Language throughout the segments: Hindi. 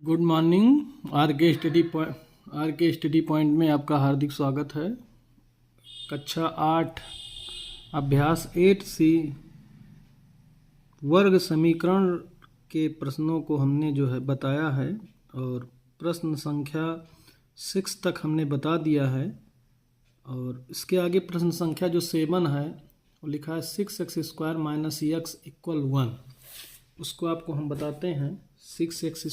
Good morning. आर के स्टडी पॉइंट में आपका हार्दिक स्वागत है। कक्षा 8 अभ्यास 8C वर्ग समीकरण के प्रश्नों को हमने जो है बताया है और प्रश्न संख्या 6 तक हमने बता दिया है। और इसके आगे प्रश्न संख्या जो 7 है वो लिखा है 6x² - x = 1। उसको आपको हम बताते हैं। 6x²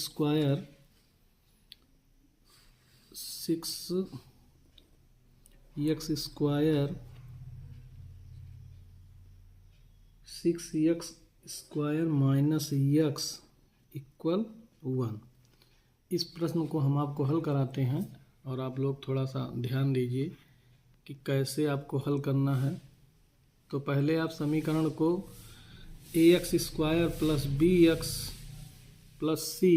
6x² -x = 1। इस प्रश्न को हम आपको हल कराते हैं और आप लोग थोड़ा सा ध्यान दीजिए कि कैसे आपको हल करना है। तो पहले आप समीकरण को ax² + bx + c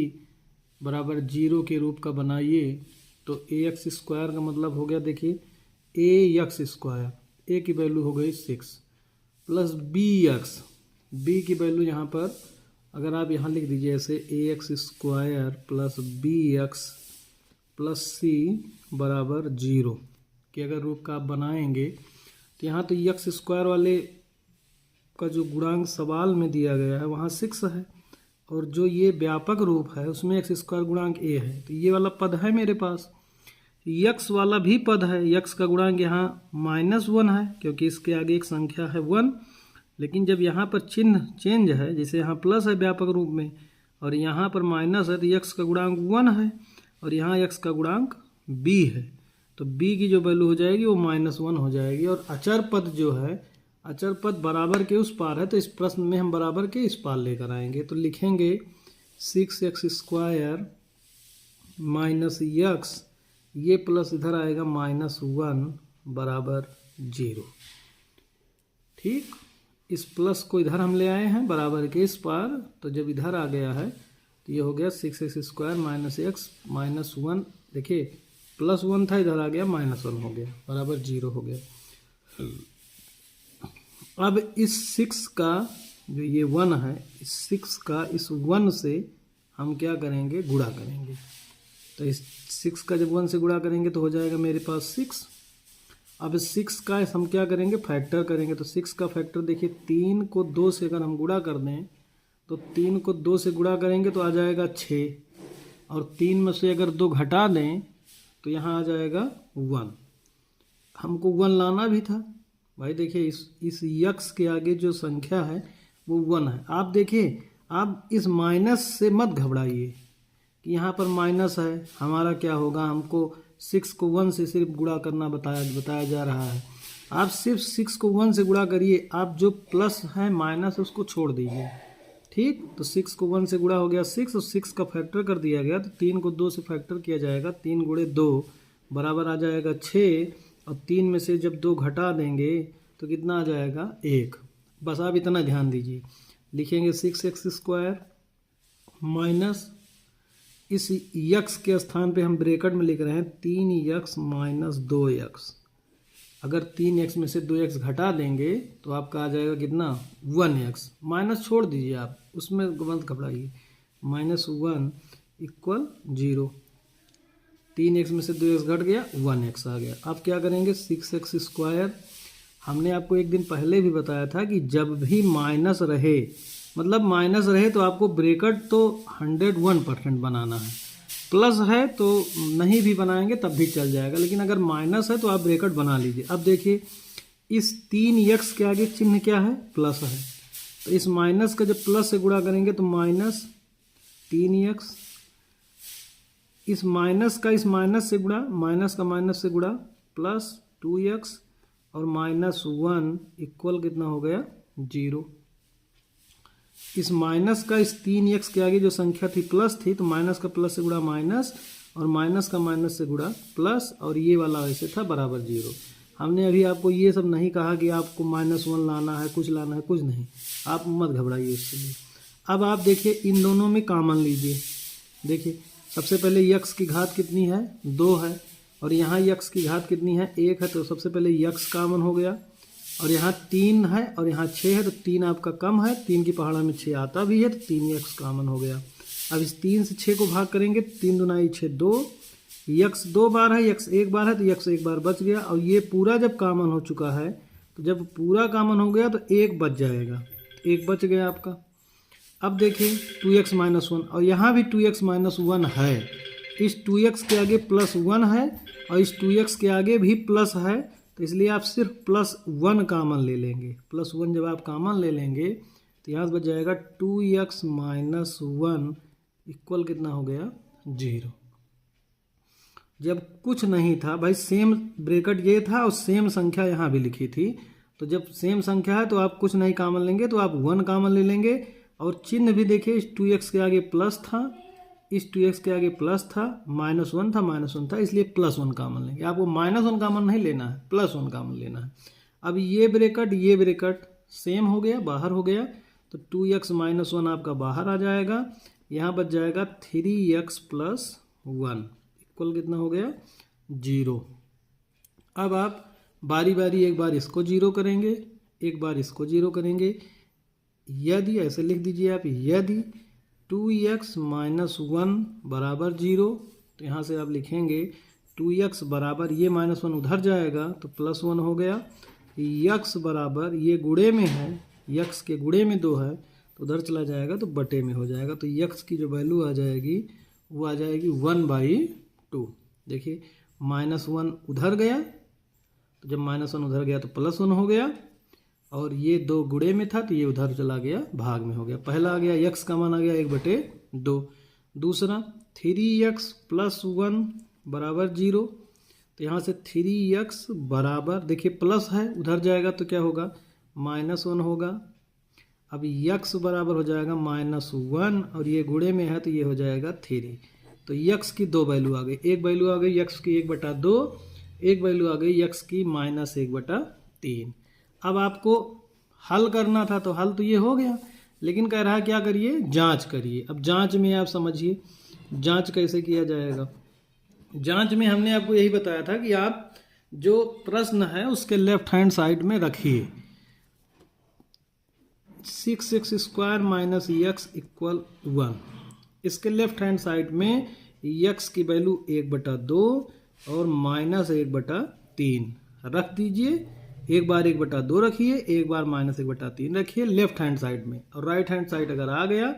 बराबर 0 के रूप का बनाइए। तो ax² का मतलब हो गया, देखिए ax², a की वैल्यू हो गई 6 प्लस bx, b की वैल्यू यहाँ पर अगर आप यहाँ लिख दीजिए ऐसे ax² + bx + c बराबर 0 के अगर रूप का आप बनाएंगे तो यहाँ तो x² वाले का जो गुणांक सवाल में दिया गया है वहाँ 6 है और जो ये व्यापक रूप है उसमें x² गुणांक a है। तो ये वाला पद है मेरे पास, x वाला भी पद है, x का गुणांक यहाँ -1 है क्योंकि इसके आगे एक संख्या है 1। लेकिन जब यहाँ पर चिन्ह चेंज है, जैसे यहाँ प्लस है व्यापक रूप में और यहाँ पर माइनस है, तो x का गुणांक 1 है और यहाँ x का गुणांक b है। तो b की जो वैल्यू हो जाएगी वो -1 हो जाएगी। और अचर पद जो है, अचर पद बराबर के उस पार है, तो इस प्रश्न में हम बराबर के इस पार लेकर आएंगे। तो लिखेंगे 6x² - x, ये प्लस इधर आएगा -1 बराबर 0। ठीक, इस प्लस को इधर हम ले आए हैं बराबर के इस पार, तो जब इधर आ गया है तो ये हो गया 6x² - x -1, देखिए +1 था, इधर आ गया -1 हो गया, बराबर 0 हो गया। अब इस 6 का जो ये 1 है, इस 6 का इस 1 से हम क्या करेंगे, गुणा करेंगे। तो इस 6 का जब 1 से गुणा करेंगे तो हो जाएगा मेरे पास 6। अब इस 6 का हम क्या करेंगे, फैक्टर करेंगे। तो 6 का फैक्टर देखिए, 3 को 2 से अगर हम गुणा कर दें तो 3 को 2 से गुणा करेंगे तो आ जाएगा 6 और 3 में से अगर 2 घटा दें तो यहाँ आ जाएगा 1। हमको 1 लाना भी था भाई। देखिए इस x के आगे जो संख्या है वो 1 है। आप देखिए, आप इस माइनस से मत घबराइए कि यहाँ पर माइनस है, हमारा क्या होगा, हमको 6 को 1 से सिर्फ गुणा करना बताया जा रहा है। आप सिर्फ 6 को 1 से गुणा करिए, आप जो प्लस है माइनस उसको छोड़ दीजिए। ठीक, तो 6 को 1 से गुणा हो गया 6 और 6 का फैक्टर कर दिया गया, तो 3 को 2 से फैक्टर किया जाएगा, 3 × 2 बराबर आ जाएगा 6 और 3 में से जब 2 घटा देंगे तो कितना आ जाएगा, 1। बस आप इतना ध्यान दीजिए। लिखेंगे 6x² माइनस इस x के स्थान पे हम ब्रैकेट में लिख रहे हैं 3x - 2x। अगर 3x में से 2x घटा देंगे तो आपका आ जाएगा कितना, 1x। माइनस छोड़ दीजिए, आप उसमें मत घबराइए। -1 = 0। 3x में से 2x घट गया, 1x आ गया। अब क्या करेंगे, 6x², हमने आपको एक दिन पहले भी बताया था कि जब भी माइनस रहे, मतलब माइनस रहे तो आपको ब्रैकेट तो 101% बनाना है। प्लस है तो नहीं भी बनाएंगे तब भी चल जाएगा, लेकिन अगर माइनस है तो आप ब्रैकेट बना लीजिए। अब देखिए इस 3x के आगे चिन्ह क्या है, प्लस है, तो इस माइनस का जब प्लस से गुणा करेंगे तो -3x, इस माइनस का इस माइनस से गुणा, माइनस का माइनस से गुणा, प्लस 2x और -1 इक्वल कितना हो गया, 0। इस माइनस का इस 3x के आगे जो संख्या थी प्लस थी, तो माइनस का प्लस से गुणा माइनस और माइनस का माइनस से गुणा प्लस, और ये वाला ऐसे था बराबर 0। हमने अभी आपको ये सब नहीं कहा कि आपको -1 लाना है, कुछ लाना है, कुछ नहीं, आप मत घबराइए उसके लिए। अब आप देखिए इन दोनों में कॉमन लीजिए। देखिए सबसे पहले x की घात कितनी है, 2 है, और यहाँ x की घात कितनी है, 1 है, तो सबसे पहले x कॉमन हो गया। और यहाँ 3 है और यहाँ 6 है, तो 3 आपका कम है, 3 की पहाड़ा में 6 आता भी है, तो 3x कॉमन हो गया। अब इस 3 से 6 को भाग करेंगे, 3 दूनाई 6 2, यक्स 2 बार है, यक्स 1 बार है, तो यक्स 1 बार बच गया। और ये पूरा जब कॉमन हो चुका है, तो जब पूरा कॉमन हो गया तो 1 बच जाएगा, 1 बच गया आपका। अब देखिए 2x - 1, और यहाँ भी 2x - 1 है, इस 2x के आगे +1 है और इस 2x के आगे भी प्लस है, तो इसलिए आप सिर्फ +1 कॉमन ले लेंगे। +1 जब आप कॉमन ले लेंगे तो यहाँ से बच जाएगा 2x - 1 इक्वल कितना हो गया 0। जब कुछ नहीं था भाई, सेम ब्रैकेट ये था और सेम संख्या यहाँ भी लिखी थी, तो जब सेम संख्या है तो आप कुछ नहीं कॉमन लेंगे, तो आप 1 कॉमन ले लेंगे। और चिन्ह भी देखिए, इस 2x के आगे प्लस था, इस 2x के आगे प्लस था, -1 था, -1 था, इसलिए +1 कॉमन लेंगे। आपको -1 कॉमन नहीं लेना है, +1 कॉमन लेना है। अब ये ब्रैकेट सेम हो गया, बाहर हो गया, तो 2x - 1 आपका बाहर आ जाएगा। यहाँ बच जाएगा 3x + 1 इक्वल कितना हो गया 0। अब आप बारी बारी एक बार इसको 0 करेंगे, एक बार इसको 0 करेंगे। यदि ऐसे लिख दीजिए आप, यदि 2x - 1 बराबर 0, तो यहाँ से आप लिखेंगे 2x बराबर, ये -1 उधर जाएगा तो +1 हो गया। x बराबर, ये गुणे में है, x के गुणे में 2 है, तो उधर चला जाएगा तो बटे में हो जाएगा। तो x की जो वैल्यू आ जाएगी वो आ जाएगी 1/2। देखिए -1 उधर गया, तो जब -1 उधर गया तो +1 हो गया, और ये 2 गुणे में था तो ये उधर चला गया, भाग में हो गया। पहला आ गया x का मान आ गया 1/2। दूसरा 3x + 1 बराबर 0, तो यहाँ से 3x बराबर, देखिए प्लस है, उधर जाएगा तो क्या होगा -1 होगा। अब x बराबर हो जाएगा -1, और ये गुणे में है तो ये हो जाएगा 3। तो x की 2 वैल्यू आ गई, एक वैल्यू आ गई x की 1/2, एक वैल्यू आ गई x की -1/3। अब आपको हल करना था, तो हल तो ये हो गया, लेकिन कह रहा है क्या करिए, जांच करिए। अब जांच में आप समझिए जांच कैसे किया जाएगा। जांच में हमने आपको यही बताया था कि आप जो प्रश्न है उसके लेफ्ट हैंड साइड में रखिए 6x² - x = 1। इसके लेफ्ट हैंड साइड में x की वैल्यू 1/2 और -1/3 रख दीजिए। एक बार 1/2 रखिए, एक बार -1/3 रखिए लेफ्ट हैंड साइड में, और राइट हैंड साइड अगर आ गया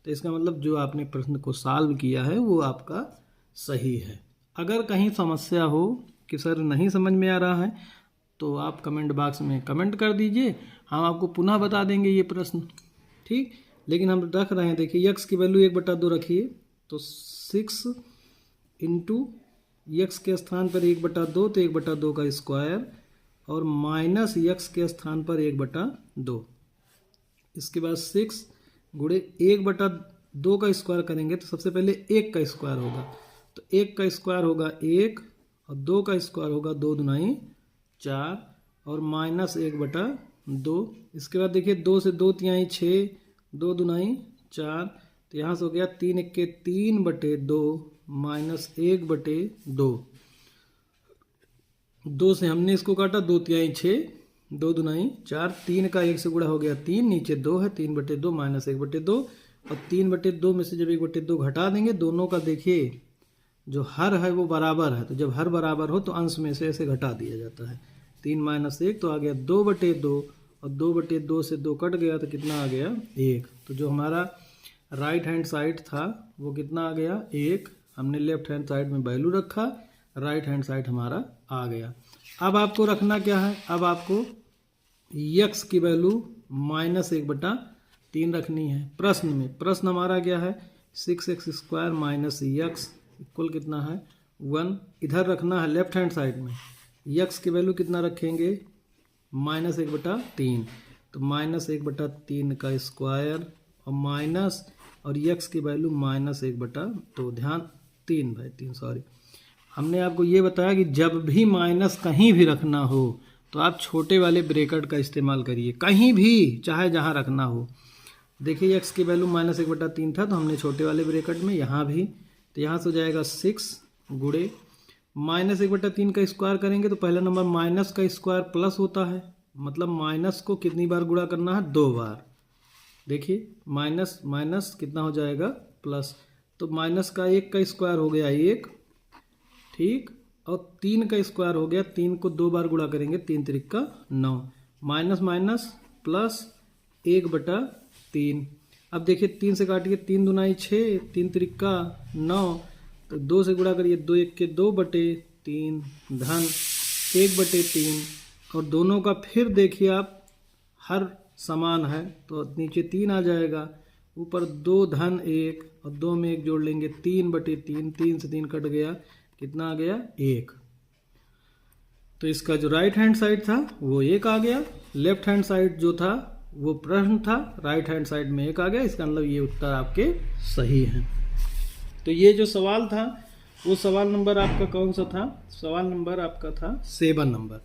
तो इसका मतलब जो आपने प्रश्न को सॉल्व किया है वो आपका सही है। अगर कहीं समस्या हो कि सर नहीं समझ में आ रहा है, तो आप कमेंट बॉक्स में कमेंट कर दीजिए, हम आपको पुनः बता देंगे ये प्रश्न, ठीक। लेकिन हम रख रहे हैं, देखिए x की वैल्यू 1/2 रखिए, तो 6 इंटू x के स्थान पर 1/2, तो 1/2 का स्क्वायर, और -x के स्थान पर 1/2। इसके बाद 6 गुणे 1/2 का स्क्वायर करेंगे तो सबसे पहले 1 का स्क्वायर होगा, तो 1 का स्क्वायर होगा 1, और 2 का स्क्वायर होगा 2 दूनाई 4, और -1/2। इसके बाद देखिए 2 से 2 तिहाई 6, 2 दूनाई 4, तो यहाँ से हो गया 3 × 3/2 -1/2। 2 से हमने इसको काटा, 2 तिहाई 6, 2 दूनाई 4, 3 का 1 से गुणा हो गया 3, नीचे 2 है, 3/2 -1/2, और 3/2 में से जब 1/2 घटा देंगे, दोनों का देखिए जो हर है वो बराबर है, तो जब हर बराबर हो तो अंश में से ऐसे घटा दिया जाता है। 3 - 1 तो आ गया 2/2, और 2/2 से 2 कट गया तो कितना आ गया 1। तो जो हमारा राइट हैंड साइड था वो कितना आ गया 1। हमने लेफ्ट हैंड साइड में वैल्यू रखा, राइट हैंड साइड हमारा आ गया। अब आपको रखना क्या है, अब आपको x की वैल्यू -1/3 रखनी है। प्रश्न हमारा क्या है, 6x² - x इक्वल कितना है 1। इधर रखना है लेफ्ट हैंड साइड में, x की वैल्यू कितना रखेंगे -1/3, तो -1/3 का स्क्वायर, और माइनस, और x की वैल्यू -1/2, ध्यान 3/3 सॉरी। हमने आपको ये बताया कि जब भी माइनस कहीं भी रखना हो तो आप छोटे वाले ब्रैकेट का इस्तेमाल करिए, कहीं भी, चाहे जहाँ रखना हो। देखिए x की वैल्यू -1/3 था, तो हमने छोटे वाले ब्रैकेट में, यहाँ भी, तो यहाँ से हो जाएगा 6 गुणे -1/3 का स्क्वायर करेंगे तो पहला नंबर माइनस का स्क्वायर प्लस होता है, मतलब माइनस को कितनी बार गुणा करना है 2 बार। देखिए माइनस माइनस कितना हो जाएगा प्लस, तो माइनस का 1 का स्क्वायर हो गया 1, ठीक, और 3 का स्क्वायर हो गया, 3 को 2 बार गुणा करेंगे, 3 त्रिक का 9, माइनस माइनस प्लस 1/3। अब देखिए 3 से काटिए, 3 दूनाई 6, 3 त्रिक का 9, तो 2 से गुणा करिए, 2 1 के 2/3 धन 1/3, और दोनों का फिर देखिए आप हर समान है तो नीचे 3 आ जाएगा, ऊपर 2 धन 1 और 2 में 1 जोड़ लेंगे, 3/3, 3 से 3 कट गया, कितना आ गया 1। तो इसका जो राइट हैंड साइड था वो 1 आ गया, लेफ्ट हैंड साइड जो था वो प्रश्न था, राइट हैंड साइड में 1 आ गया, इसका मतलब ये उत्तर आपके सही हैं। तो ये जो सवाल था वो सवाल नंबर आपका कौन सा था? सवाल नंबर आपका था 7 नंबर।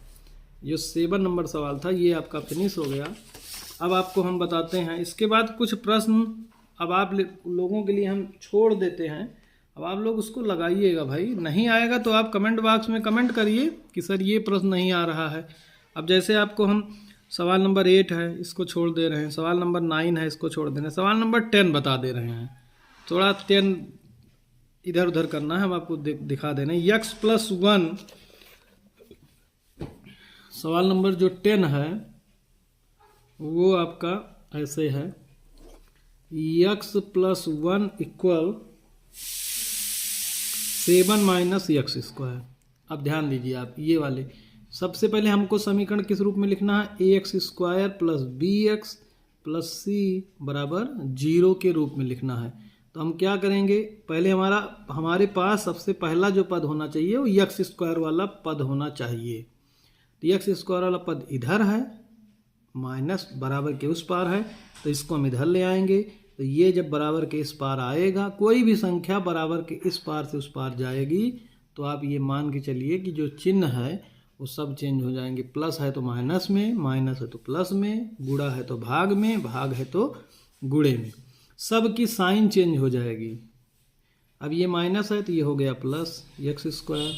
जो 7 नंबर सवाल था ये आपका फिनिश हो गया। अब आपको हम बताते हैं, इसके बाद कुछ प्रश्न अब आप लोगों के लिए हम छोड़ देते हैं, अब आप लोग उसको लगाइएगा भाई, नहीं आएगा तो आप कमेंट बॉक्स में कमेंट करिए कि सर ये प्रश्न नहीं आ रहा है। अब जैसे आपको हम सवाल नंबर 8 है इसको छोड़ दे रहे हैं, सवाल नंबर 9 है इसको छोड़ दे रहे हैं, सवाल नंबर 10 बता दे रहे हैं, थोड़ा 10 इधर उधर करना है, हम आपको दिखा दे रहे हैं। x+1 सवाल नंबर जो 10 है वो आपका ऐसे है, x+1 = 7 - x²। अब ध्यान दीजिए आप ये वाले, सबसे पहले हमको समीकरण किस रूप में लिखना है, ax² + bx + c = 0 के रूप में लिखना है। तो हम क्या करेंगे, पहले हमारे पास सबसे पहला जो पद होना चाहिए वो x² वाला पद होना चाहिए। तो x² वाला पद इधर है, माइनस बराबर के उस पार है, तो इसको हम इधर ले आएंगे। तो ये जब बराबर के इस पार आएगा, कोई भी संख्या बराबर के इस पार से उस पार जाएगी, तो आप ये मान के चलिए कि जो चिन्ह है वो सब चेंज हो जाएंगे। प्लस है तो माइनस में, माइनस है तो प्लस में, गुणा है तो भाग में, भाग है तो गुणे में, सब की साइन चेंज हो जाएगी। अब ये माइनस है तो ये हो गया प्लस x²।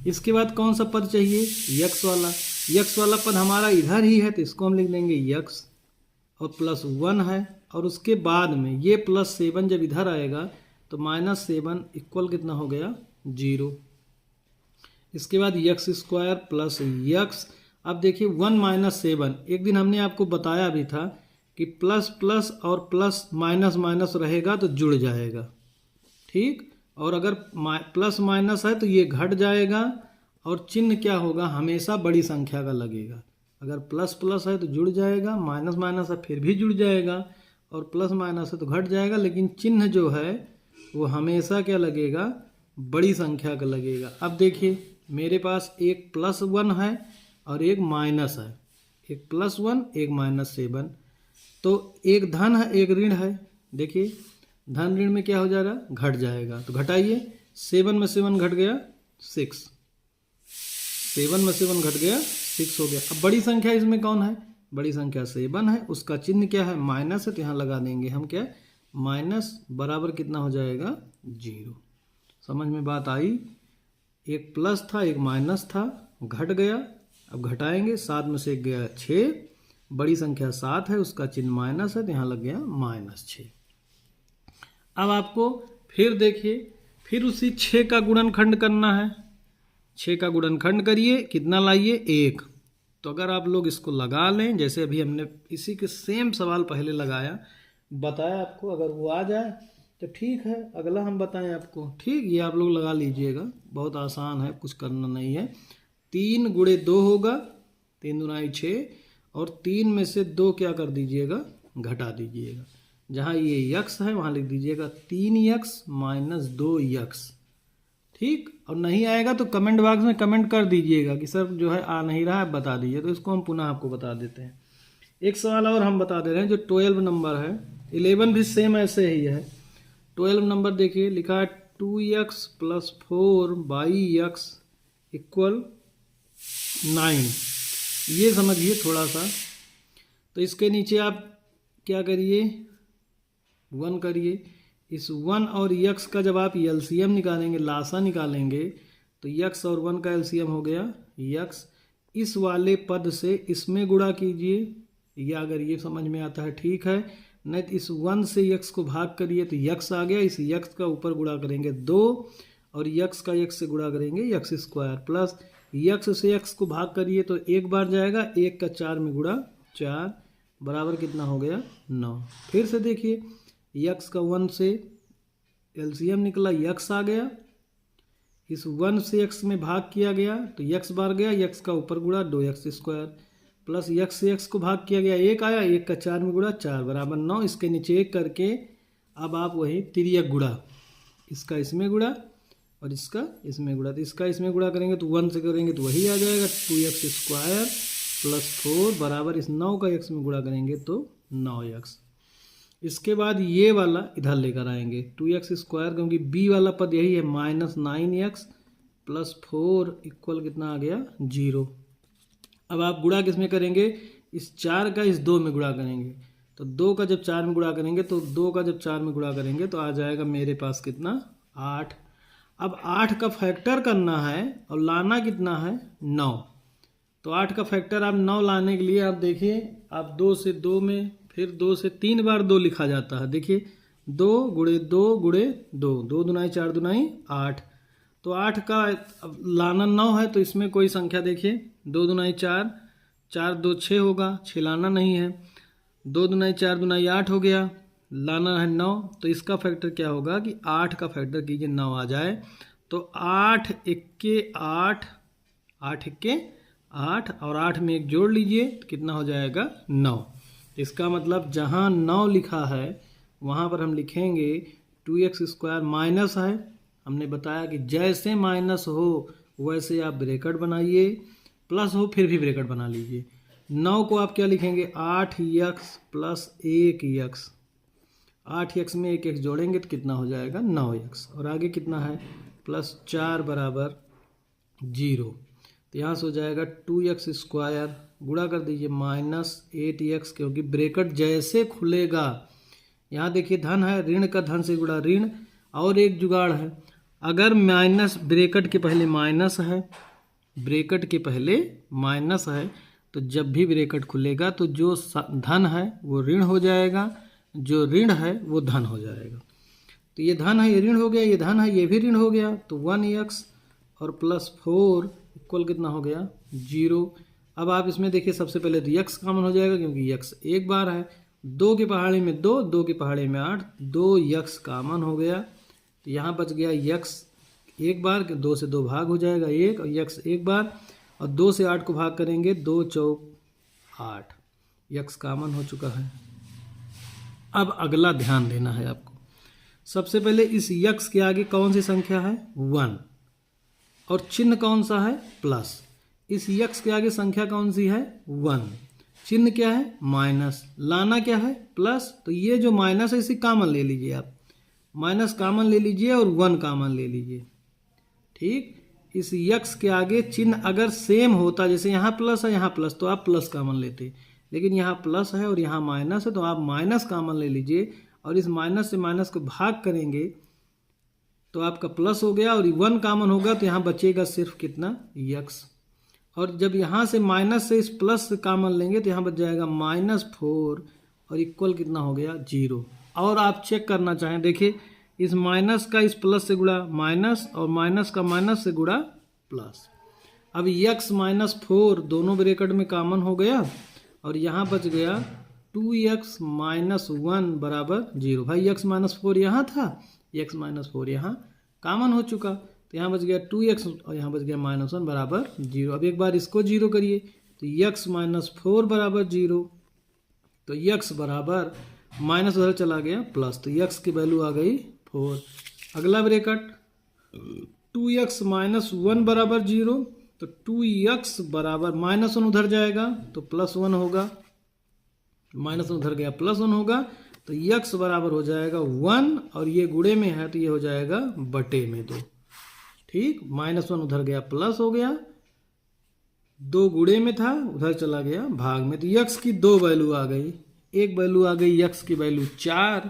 इसके बाद कौन सा पद चाहिए, x वाला। x वाला पद हमारा इधर ही है तो इसको हम लिख देंगे x, और +1 है, और उसके बाद में ये +7 जब इधर आएगा तो -7 = कितना हो गया 0। इसके बाद x² + x। अब देखिए 1 - 7, एक दिन हमने आपको बताया भी था कि प्लस प्लस और प्लस माइनस माइनस रहेगा तो जुड़ जाएगा, ठीक, और अगर प्लस माइनस है तो ये घट जाएगा, और चिन्ह क्या होगा, हमेशा बड़ी संख्या का लगेगा। अगर प्लस प्लस है तो जुड़ जाएगा, माइनस माइनस है फिर भी जुड़ जाएगा, और प्लस माइनस है तो घट जाएगा, लेकिन चिन्ह जो है वो हमेशा क्या लगेगा, बड़ी संख्या का लगेगा। अब देखिए मेरे पास एक +1 है और एक माइनस है, एक +1 एक -7, तो एक धन है एक ऋण है। देखिए धन ऋण में क्या हो जा रहा है, घट जाएगा, तो घटाइए, 7 में 7 घट गया 6, 7 में 7 घट गया 6 हो गया। अब बड़ी संख्या इसमें कौन है, बड़ी संख्या 7 है, उसका चिन्ह क्या है, माइनस है, तो यहाँ लगा देंगे हम क्या, माइनस बराबर कितना हो जाएगा 0। समझ में बात आई, एक प्लस था एक माइनस था, घट गया, अब घटाएंगे, 7 में से 1 गया 6, बड़ी संख्या 7 है, उसका चिन्ह माइनस है तो यहाँ लग गया -6। अब आपको फिर देखिए, फिर उसी 6 का गुणनखंड करना है, 6 का गुणनखंड करिए, कितना लाइए 1। तो अगर आप लोग इसको लगा लें, जैसे अभी हमने इसी के सेम सवाल पहले लगाया, बताया आपको, अगर वो आ जाए तो ठीक है, अगला हम बताएं आपको, ठीक, ये आप लोग लगा लीजिएगा, बहुत आसान है, कुछ करना नहीं है। 3 × 2 होगा, 3 दूनाई 6, और 3 में से 2 क्या कर दीजिएगा, घटा दीजिएगा। जहाँ ये x है वहाँ लिख दीजिएगा 3x - 2x, ठीक। और नहीं आएगा तो कमेंट बॉक्स में कमेंट कर दीजिएगा कि सर जो है आ नहीं रहा है, बता दीजिए, तो इसको हम पुनः आपको बता देते हैं। एक सवाल और हम बता दे रहे हैं जो 12 नंबर है, 11 भी सेम ऐसे ही है। 12 नंबर देखिए लिखा है 2x + 4y(x) = 9। ये समझिए थोड़ा सा, तो इसके नीचे आप क्या करिए, 1 करिए। इस 1 और x का जब आप एलसीएम निकालेंगे, लासा निकालेंगे, तो x और 1 का एलसीएम हो गया x। इस वाले पद से इसमें गुणा कीजिए, या अगर ये समझ में आता है ठीक है, नहीं तो इस 1 से यक्स को भाग करिए तो यक्स आ गया, इस यक्स का ऊपर गुणा करेंगे 2 और यक्स का यक्स से गुणा करेंगे यक्स स्क्वायर, प्लस यक्स से यक्स को भाग करिए तो एक बार जाएगा, 1 का 4 में गुणा 4 बराबर कितना हो गया 9। फिर से देखिए यक्स का 1 से एलसीएम निकला, यक्स आ गया, इस 1 से यक्स में भाग किया गया तो यक्स बार गया, यक्स का ऊपर गुणा 2x स्क्वायर, प्लस यक्स से यक्स को भाग किया गया 1 आया, 1 का 4 में गुणा 4 बराबर 9। इसके नीचे 1 करके अब आप वही तिर्यक गुणा, इसका इसमें गुणा और इसका इसमें गुणा, तो इसका इसमें गुणा करेंगे तो 1 से करेंगे तो वही आ जाएगा 2x स्क्वायर प्लस 4 बराबर इस 9 का x में गुणा करेंगे तो 9x। इसके बाद ये वाला इधर लेकर आएंगे 2x स्क्वायर, क्योंकि b वाला पद यही है -9x प्लस 4 इक्वल कितना आ गया 0। अब आप गुणा किस में करेंगे, इस 4 का इस 2 में गुणा करेंगे, तो 2 का जब 4 में गुणा करेंगे तो 2 का जब 4 में गुणा करेंगे तो आ जाएगा मेरे पास कितना 8। अब 8 का फैक्टर करना है और लाना कितना है 9, तो 8 का फैक्टर आप 9 लाने के लिए आप देखिए, आप 2 से 2 में, फिर 2 से 3 बार 2 लिखा जाता है। देखिए 2 गुणे 2 गुणे 2, 2 दुनाई 4 दुनाई 8, तो 8 का लाना 9 है तो इसमें कोई संख्या देखिए 2 दुनाई 4, 4 2 6 होगा, 6 लाना नहीं है, 2 दुनाई 4 दुनाई 8 हो गया, लाना है 9, तो इसका फैक्टर क्या होगा कि 8 का फैक्टर कीजिए 9 आ जाए, तो 8 एक्के 8, 8 एक्के 8 और 8 में एक जोड़ लीजिए तो कितना हो जाएगा 9। इसका मतलब जहाँ 9 लिखा है वहाँ पर हम लिखेंगे 2x स्क्वायर माइनस है, हमने बताया कि जैसे माइनस हो वैसे आप ब्रैकेट बनाइए, प्लस हो फिर भी ब्रैकेट बना लीजिए। 9 को आप क्या लिखेंगे 8x प्लस 1x, 8x में 1x जोड़ेंगे तो कितना हो जाएगा 9x, और आगे कितना है प्लस 4 बराबर 0, तो यहाँ से हो जाएगा 2x स्क्वायर, गुणा कर दीजिए -8x, क्योंकि ब्रैकेट जैसे खुलेगा, यहाँ देखिए धन है, ऋण का धन से गुणा ऋण, और एक जुगाड़ है, अगर माइनस ब्रैकेट के पहले माइनस है, ब्रैकेट के पहले माइनस है तो जब भी ब्रैकेट खुलेगा तो जो धन है वो ऋण हो जाएगा, जो ऋण है वो धन हो जाएगा। तो ये धन है ये ऋण हो गया, ये धन है ये भी ऋण हो गया, तो 1x और प्लस 4 इक्वल कितना हो गया 0। अब आप इसमें देखिए सबसे पहले तो x कॉमन हो जाएगा क्योंकि x एक बार है, 2 की पहाड़ी में 2, 2 की पहाड़ी में 8, 2x कॉमन हो गया, तो यहाँ बच गया x एक बार, 2 से 2 भाग हो जाएगा 1 और x एक बार, और 2 से 8 को भाग करेंगे 2 चौक 8, x कॉमन हो चुका है। अब अगला ध्यान देना है आपको, सबसे पहले इस x के आगे कौन सी संख्या है 1 और चिन्ह कौन सा है प्लस, इस x के आगे संख्या कौन सी है 1, चिन्ह क्या है माइनस, लाना क्या है प्लस, तो ये जो माइनस है इसे कॉमन ले लीजिए, आप माइनस कॉमन ले लीजिए और 1 कॉमन ले लीजिए। ठीक, इस x के आगे चिन्ह अगर सेम होता, जैसे यहाँ प्लस है यहाँ प्लस, तो आप प्लस कॉमन लेते, लेकिन यहाँ प्लस है और यहाँ माइनस है तो आप माइनस कॉमन ले लीजिए, और इस माइनस से माइनस को भाग करेंगे तो आपका प्लस हो गया, और 1 कॉमन होगा तो यहाँ बचेगा सिर्फ कितना x, और जब यहाँ से माइनस से इस प्लस से कॉमन लेंगे तो यहाँ बच जाएगा -4 और इक्वल कितना हो गया 0। और आप चेक करना चाहें, देखिए इस माइनस का इस प्लस से गुणा माइनस और माइनस का माइनस से गुणा प्लस, अब x -4 दोनों ब्रैकेट में कॉमन हो गया और यहाँ बच गया 2x - 1 बराबर 0। भाई x -4 यहाँ था, x -4 यहाँ कॉमन हो चुका, तो यहाँ बच गया 2x और यहाँ बच गया -1 बराबर 0। अब एक बार इसको 0 करिए तो x -4 बराबर 0, तो x बराबर माइनस उधर चला गया प्लस, तो x की वैल्यू आ गई 4। अगला ब्रैकेट 2x - 1 बराबर 0, तो 2x बराबर -1 उधर जाएगा तो +1 होगा, -1 उधर गया +1 होगा, तो x बराबर हो जाएगा 1 और ये गुणे में है तो ये हो जाएगा बटे में 2। ठीक, -1 उधर गया प्लस हो गया, 2 गुणे में था उधर चला गया भाग में, तो x की 2 वैल्यू आ गई, एक वैल्यू आ गई x की वैल्यू 4,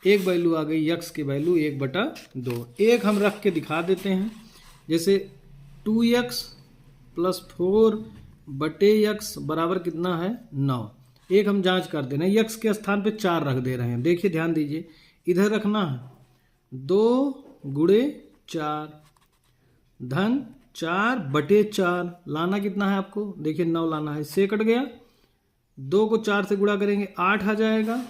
एक वैल्यू आ गई x की वैल्यू 1/2। एक हम रख के दिखा देते हैं, जैसे 2x + 4 बटे x बराबर कितना है 9, एक हम जांच कर दे रहे हैं, यक्स के स्थान पे 4 रख दे रहे हैं। देखिए ध्यान दीजिए, इधर रखना है 2 गुणे 4 धन 4/4 लाना कितना है आपको, देखिए 9 लाना है, इससे कट गया। 2 को 4 से गुणा करेंगे 8 आ जाएगा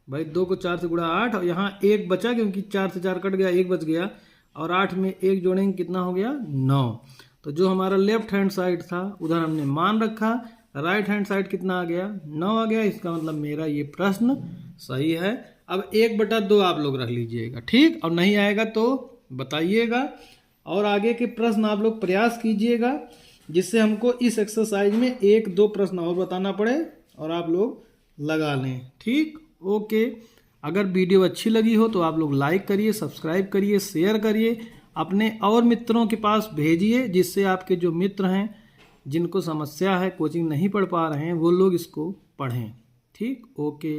भाई, 2 को 4 से गुणा 8, और यहाँ 1 बचा क्योंकि 4 से 4 कट गया, 1 बच गया, और 8 में 1 जोड़ेंगे कितना हो गया 9। तो जो हमारा लेफ्ट हैंड साइड था उधर हमने मान रखा, राइट हैंड साइड कितना आ गया 9 आ गया। इसका मतलब मेरा ये प्रश्न सही है। अब 1/2 आप लोग रख लीजिएगा, ठीक, और नहीं आएगा तो बताइएगा, और आगे के प्रश्न आप लोग प्रयास कीजिएगा जिससे हमको इस एक्सरसाइज में 1-2 प्रश्न और बताना पड़े और आप लोग लगा लें, ठीक, ओके। अगर वीडियो अच्छी लगी हो तो आप लोग लाइक करिए, सब्सक्राइब करिए, शेयर करिए, अपने और मित्रों के पास भेजिए, जिससे आपके जो मित्र हैं जिनको समस्या है, कोचिंग नहीं पढ़ पा रहे हैं, वो लोग इसको पढ़ें, ठीक, ओके।